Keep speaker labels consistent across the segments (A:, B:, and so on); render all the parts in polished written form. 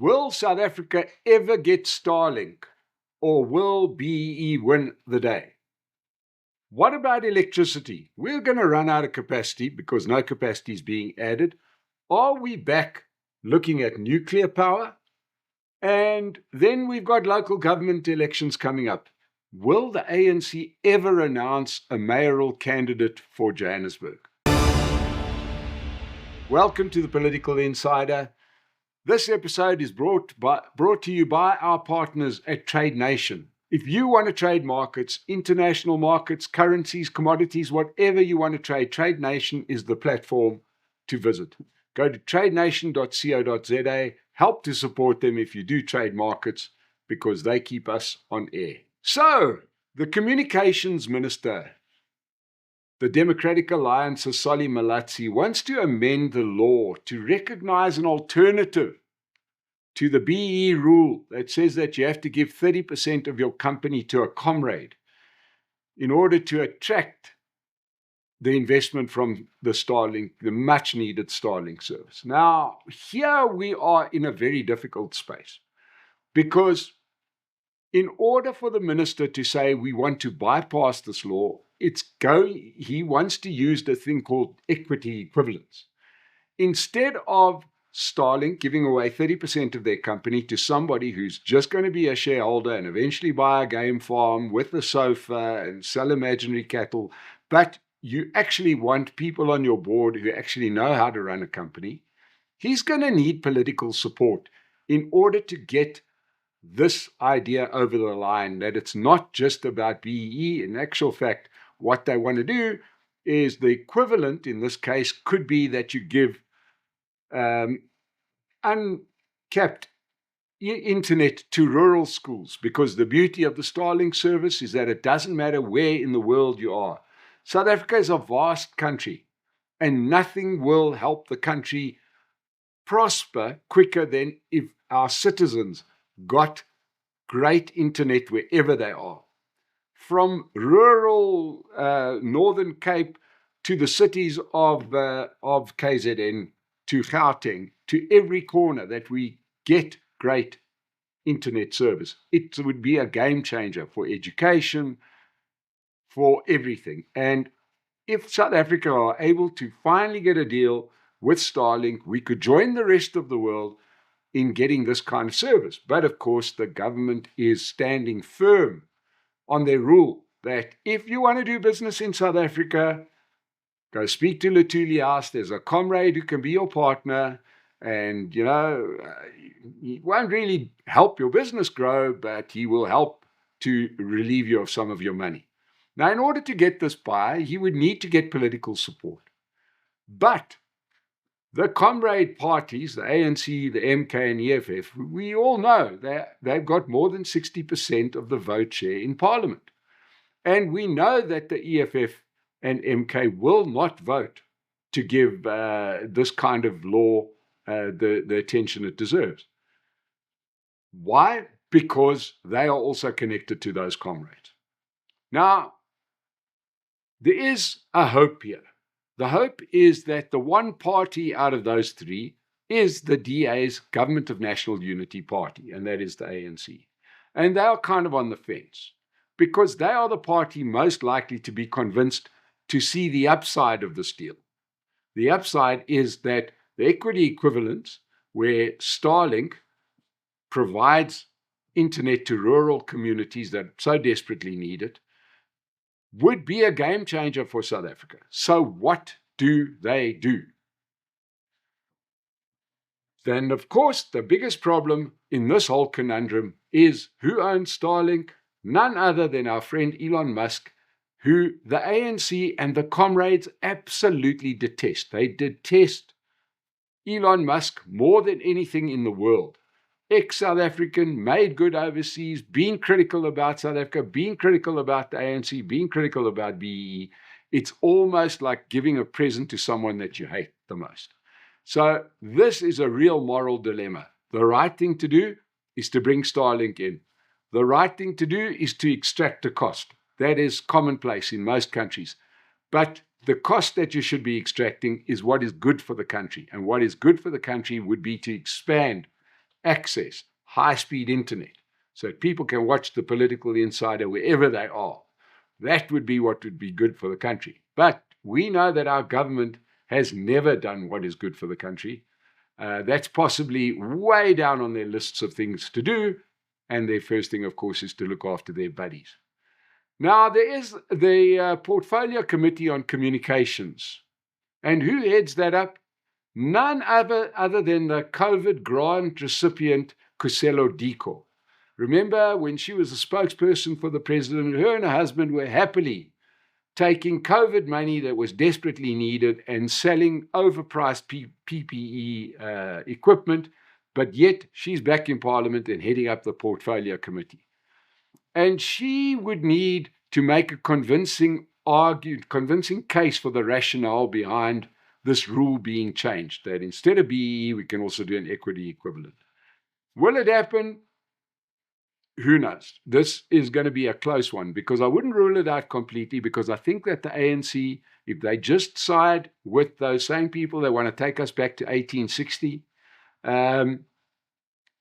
A: Will South Africa ever get Starlink, or will BEE win the day? What about electricity? We're going to run out of capacity because no capacity is being added. Are we back looking at nuclear power? And then we've got local government elections coming up. Will the ANC ever announce a mayoral candidate for Johannesburg? Welcome to the Political Insider. This episode is brought to you by our partners at Trade Nation. If you want to trade markets, international markets, currencies, commodities, whatever you want to trade, Trade Nation is the platform to visit. Go to tradenation.co.za. Help to support them if you do trade markets because they keep us on air. So, the communications minister, the Democratic Alliance's Solly Malatsi, wants to amend the law to recognize an alternative to the BEE rule that says that you have to give 30% of your company to a comrade in order to attract the investment from the Starlink, the much needed Starlink service. Now, here we are in a very difficult space because in order for the minister to say we want to bypass this law, he wants to use the thing called equity equivalence. Instead of Starlink giving away 30% of their company to somebody who's just going to be a shareholder and eventually buy a game farm with a sofa and sell imaginary cattle, but you actually want people on your board who actually know how to run a company, he's going to need political support in order to get this idea over the line, that it's not just about BEE. In actual fact, what they want to do is the equivalent, in this case, could be that you give uncapped internet to rural schools, because the beauty of the Starlink service is that it doesn't matter where in the world you are. South Africa is a vast country, and nothing will help the country prosper quicker than if our citizens got great internet wherever they are. From rural Northern Cape to the cities of KZN, to Gauteng, to every corner, that we get great internet service. It would be a game changer for education, for everything. And if South Africa are able to finally get a deal with Starlink, we could join the rest of the world in getting this kind of service. But of course, the government is standing firm on their rule that if you want to do business in South Africa, go speak to Luthuli House. There's a comrade who can be your partner, and he won't really help your business grow, but he will help to relieve you of some of your money. Now, in order to get this by, he would need to get political support. But the comrade parties, the ANC, the MK, and EFF, we all know that they've got more than 60% of the vote share in Parliament. And we know that the EFF and MK will not vote to give this kind of law the attention it deserves. Why? Because they are also connected to those comrades. Now, there is a hope here. The hope is that the one party out of those three is the DA's Government of National Unity Party, and that is the ANC. And they are kind of on the fence because they are the party most likely to be convinced to see the upside of this deal. The upside is that the equity equivalence, where Starlink provides internet to rural communities that so desperately need it, would be a game changer for South Africa. So what do they do? Then, of course, the biggest problem in this whole conundrum is who owns Starlink? None other than our friend Elon Musk, who the ANC and the comrades absolutely detest. They detest Elon Musk more than anything in the world. Ex-South African, made good overseas, being critical about South Africa, being critical about the ANC, being critical about BEE. It's almost like giving a present to someone that you hate the most. So this is a real moral dilemma. The right thing to do is to bring Starlink in. The right thing to do is to extract the cost. That is commonplace in most countries. But the cost that you should be extracting is what is good for the country. And what is good for the country would be to expand access high-speed internet so that people can watch the Political Insider wherever they are. That would be what would be good for the country. But we know that our government has never done what is good for the country. That's possibly way down on their lists of things to do. And their first thing, of course, is to look after their buddies. Now, there is the Portfolio Committee on Communications. And who heads that up? None other than the COVID grant recipient, Khuselo Diko. Remember when she was a spokesperson for the president, her and her husband were happily taking COVID money that was desperately needed and selling overpriced PPE equipment, but yet she's back in Parliament and heading up the Portfolio Committee. And she would need to make a convincing case for the rationale behind this rule being changed, that instead of BEE, we can also do an equity equivalent. Will it happen? Who knows? This is going to be a close one, because I wouldn't rule it out completely, because I think that the ANC, if they just side with those same people that want to take us back to 1860,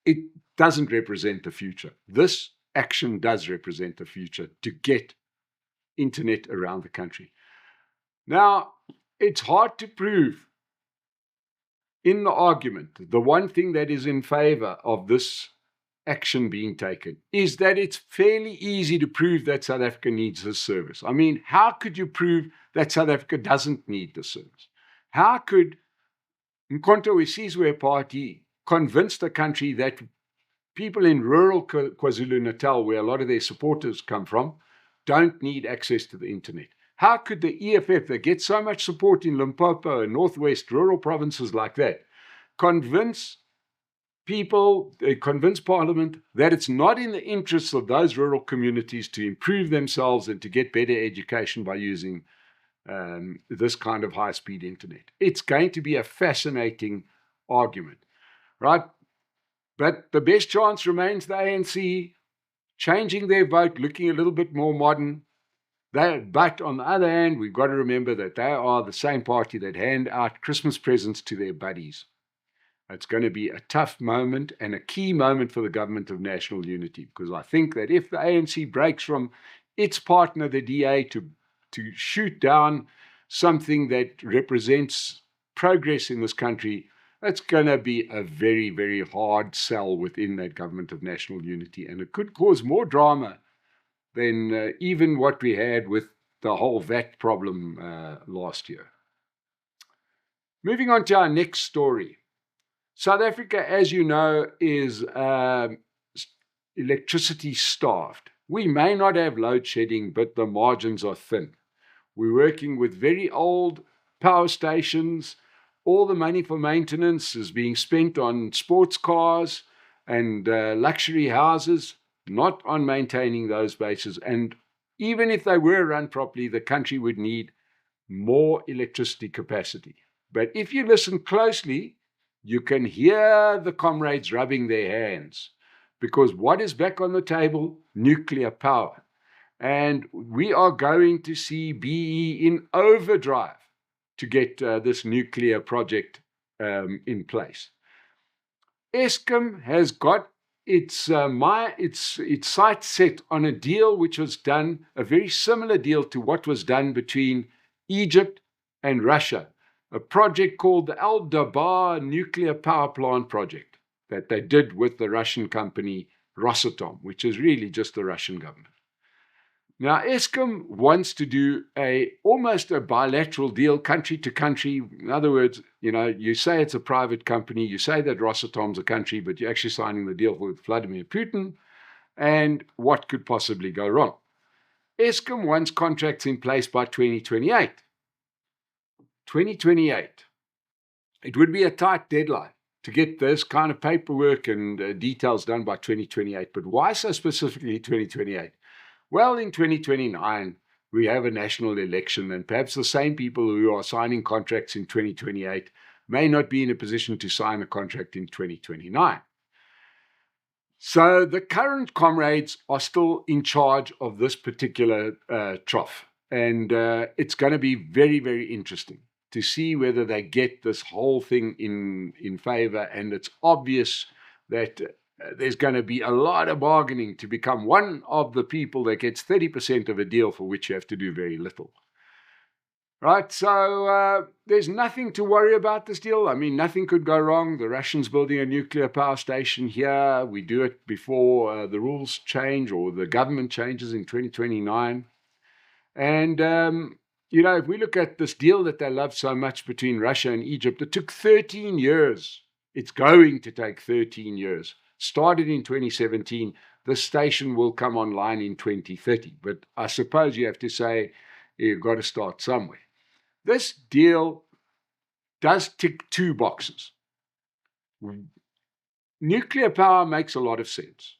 A: it doesn't represent the future. This action does represent the future to get internet around the country. Now, it's hard to prove in the argument. The one thing that is in favor of this action being taken is that it's fairly easy to prove that South Africa needs this service. I mean, how could you prove that South Africa doesn't need the service? How could Mkhonto weSizwe Party convince the country that people in rural KwaZulu-Natal, where a lot of their supporters come from, don't need access to the internet? How could the EFF, that gets so much support in Limpopo and Northwest rural provinces like that, convince Parliament that it's not in the interests of those rural communities to improve themselves and to get better education by using this kind of high-speed internet? It's going to be a fascinating argument, right? But the best chance remains the ANC changing their vote, looking a little bit more modern. But on the other hand, we've got to remember that they are the same party that hand out Christmas presents to their buddies. It's going to be a tough moment and a key moment for the Government of National Unity, because I think that if the ANC breaks from its partner, the DA, to shoot down something that represents progress in this country, it's going to be a very, very hard sell within that Government of National Unity. And it could cause more drama than even what we had with the whole VAT problem last year. Moving on to our next story. South Africa, as you know, is electricity starved. We may not have load shedding, but the margins are thin. We're working with very old power stations. All the money for maintenance is being spent on sports cars and luxury houses, not on maintaining those bases. And even if they were run properly, the country would need more electricity capacity. But if you listen closely, you can hear the comrades rubbing their hands, because what is back on the table? Nuclear power. And we are going to see BE in overdrive to get this nuclear project in place. Eskom has got its sights set on a deal which was done, a very similar deal to what was done between Egypt and Russia, a project called the Al-Dabar Nuclear Power Plant project that they did with the Russian company Rosatom, which is really just the Russian government. Now, Eskom wants to do almost a bilateral deal, country to country. In other words, you say it's a private company, you say that Rosatom's a country, but you're actually signing the deal with Vladimir Putin. And what could possibly go wrong? Eskom wants contracts in place by 2028. 2028. It would be a tight deadline to get this kind of paperwork and details done by 2028. But why so specifically 2028? Well, in 2029, we have a national election, and perhaps the same people who are signing contracts in 2028 may not be in a position to sign a contract in 2029. So the current comrades are still in charge of this particular trough. And it's going to be very, very interesting to see whether they get this whole thing in favor. And it's obvious that there's going to be a lot of bargaining to become one of the people that gets 30% of a deal for which you have to do very little. Right, so there's nothing to worry about this deal. I mean, nothing could go wrong. The Russians building a nuclear power station here. We do it before the rules change or the government changes in 2029. And, if we look at this deal that they love so much between Russia and Egypt, it took 13 years. It's going to take 13 years. Started in 2017. The station will come online in 2030. But I suppose you have to say you've got to start somewhere. This deal does tick two boxes. Nuclear power makes a lot of sense,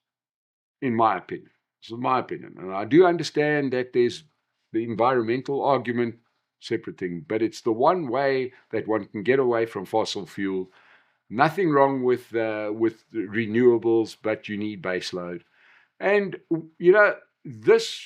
A: in my opinion. This is my opinion. And I do understand that there's the environmental argument, separate thing, but it's the one way that one can get away from fossil fuel. Nothing wrong with renewables, but you need baseload. And, this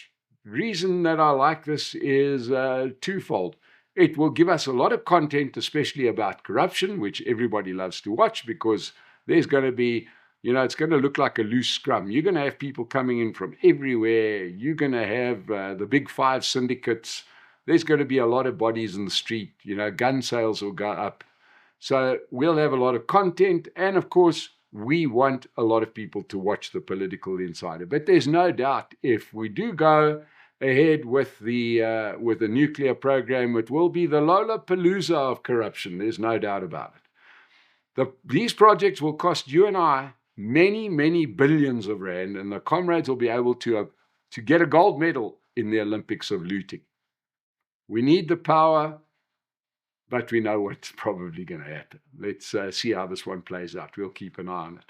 A: reason that I like this is twofold. It will give us a lot of content, especially about corruption, which everybody loves to watch, because there's going to be, it's going to look like a loose scrum. You're going to have people coming in from everywhere. You're going to have the big five syndicates. There's going to be a lot of bodies in the street. Gun sales will go up. So we'll have a lot of content. And of course, we want a lot of people to watch the Political Insider. But there's no doubt if we do go ahead with the nuclear program, it will be the Lollapalooza of corruption. There's no doubt about it. These projects will cost you and I many, many billions of rand, and the comrades will be able to get a gold medal in the Olympics of looting. We need the power, but we know what's probably going to happen. Let's see how this one plays out. We'll keep an eye on it.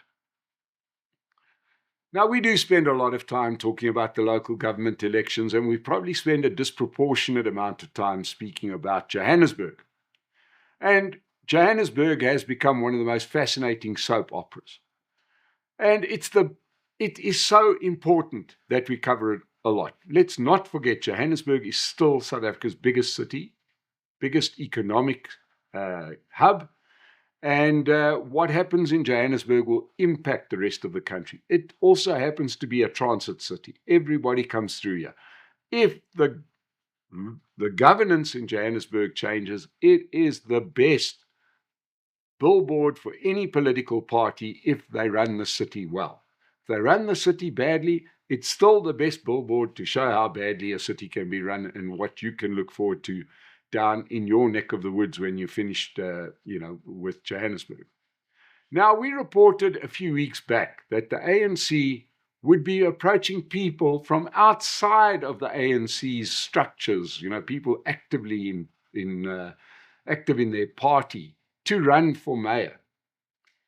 A: Now, we do spend a lot of time talking about the local government elections, and we probably spend a disproportionate amount of time speaking about Johannesburg. And Johannesburg has become one of the most fascinating soap operas. And it is so important that we cover it a lot. Let's not forget Johannesburg is still South Africa's biggest city, biggest economic hub. And what happens in Johannesburg will impact the rest of the country. It also happens to be a transit city. Everybody comes through here. If the governance in Johannesburg changes, it is the best billboard for any political party if they run the city well. If they run the city badly, it's still the best billboard to show how badly a city can be run and what you can look forward to down in your neck of the woods when you finished, with Johannesburg. Now, we reported a few weeks back that the ANC would be approaching people from outside of the ANC's structures, people actively active in their party, to run for mayor.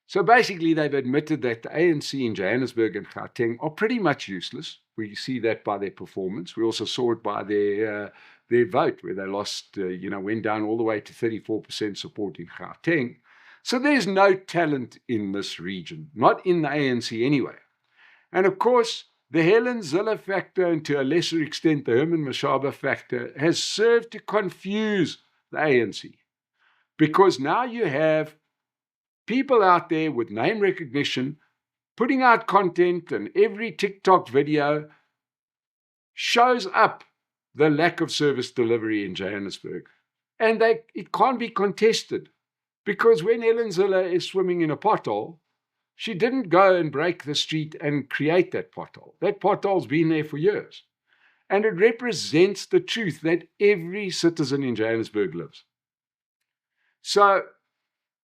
A: So basically, they've admitted that the ANC in Johannesburg and Gauteng are pretty much useless. We see that by their performance. We also saw it by their vote, where they lost, went down all the way to 34% support in Gauteng. So there's no talent in this region, not in the ANC anyway. And of course, the Helen Zille factor, and to a lesser extent, the Herman Mashaba factor, has served to confuse the ANC. Because now you have people out there with name recognition putting out content, and every TikTok video shows up the lack of service delivery in Johannesburg. And it can't be contested, because when Helen Zille is swimming in a pothole, she didn't go and break the street and create that pothole. That pothole's been there for years. And it represents the truth that every citizen in Johannesburg lives. So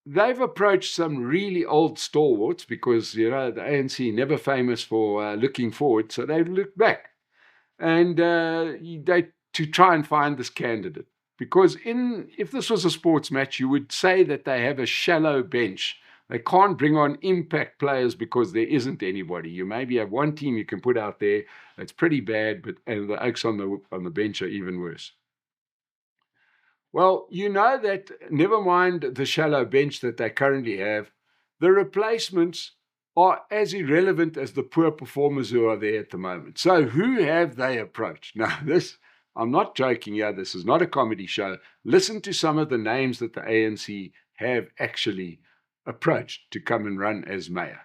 A: they've approached some really old stalwarts, because, the ANC never famous for looking forward, so they've looked back. And to try and find this candidate. Because if this was a sports match, you would say that they have a shallow bench. They can't bring on impact players because there isn't anybody. You maybe have one team you can put out there that's pretty bad, and the Oaks on the bench are even worse. Well, that never mind the shallow bench that they currently have, the replacements are as irrelevant as the poor performers who are there at the moment. So who have they approached? Now, I'm not joking here. This is not a comedy show. Listen to some of the names that the ANC have actually approached to come and run as mayor.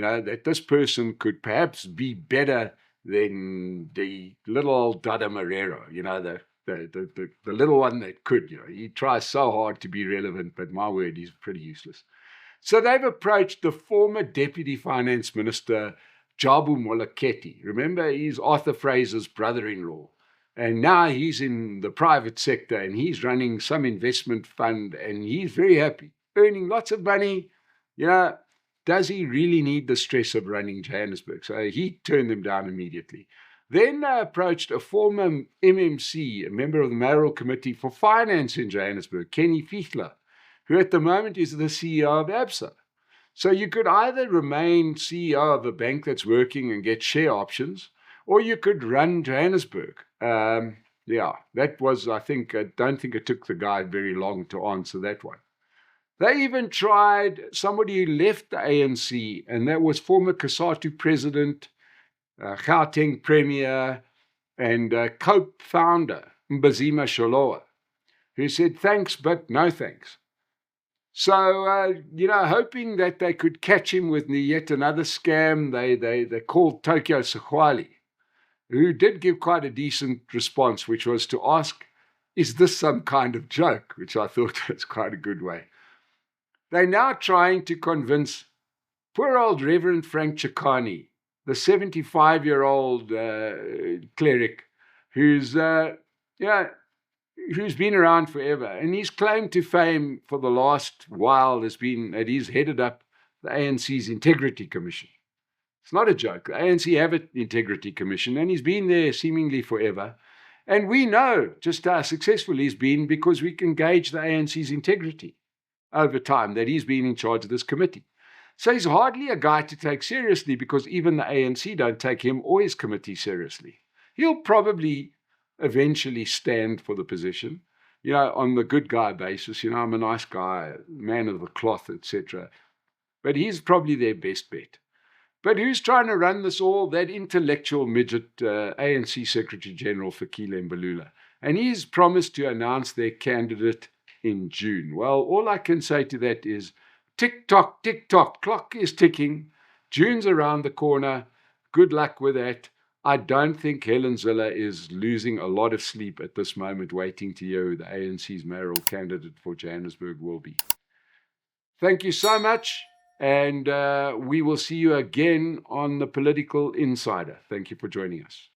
A: that this person could perhaps be better than the little old Dada Marrero, the little one that could. He tries so hard to be relevant, but my word, he's pretty useless. So they've approached the former Deputy Finance Minister, Jabu Moleketi. Remember, he's Arthur Fraser's brother-in-law. And now he's in the private sector and he's running some investment fund and he's very happy, earning lots of money. Does he really need the stress of running Johannesburg? So he turned them down immediately. Then they approached a former MMC, a member of the Mayoral Committee for Finance in Johannesburg, Kenny Fichler, who at the moment is the CEO of Absa. So you could either remain CEO of a bank that's working and get share options, or you could run Johannesburg. That was, I don't think it took the guy very long to answer that one. They even tried somebody who left the ANC, and that was former COSATU president, Gauteng premier, and COPE founder, Mbazima Sholowa, who said thanks, but no thanks. So, hoping that they could catch him with yet another scam, they called Tokyo Sequali, who did give quite a decent response, which was to ask, is this some kind of joke? Which I thought was quite a good way. They're now trying to convince poor old Reverend Frank Chikani, the 75-year-old cleric who's been around forever. And his claim to fame for the last while has been that he's headed up the ANC's Integrity Commission. It's not a joke. The ANC have an Integrity Commission, and he's been there seemingly forever. And we know just how successful he's been because we can gauge the ANC's integrity over time, that he's been in charge of this committee. So he's hardly a guy to take seriously because even the ANC don't take him or his committee seriously. He'll probably eventually stand for the position, on the good guy basis. I'm a nice guy, man of the cloth, etc. But he's probably their best bet. But who's trying to run this all? That intellectual midget, ANC Secretary General Fikile Mbalula. And he's promised to announce their candidate in June. Well, all I can say to that is tick tock, clock is ticking. June's around the corner. Good luck with that. I don't think Helen Zille is losing a lot of sleep at this moment, waiting to hear who the ANC's mayoral candidate for Johannesburg will be. Thank you so much, and we will see you again on the Political Insider. Thank you for joining us.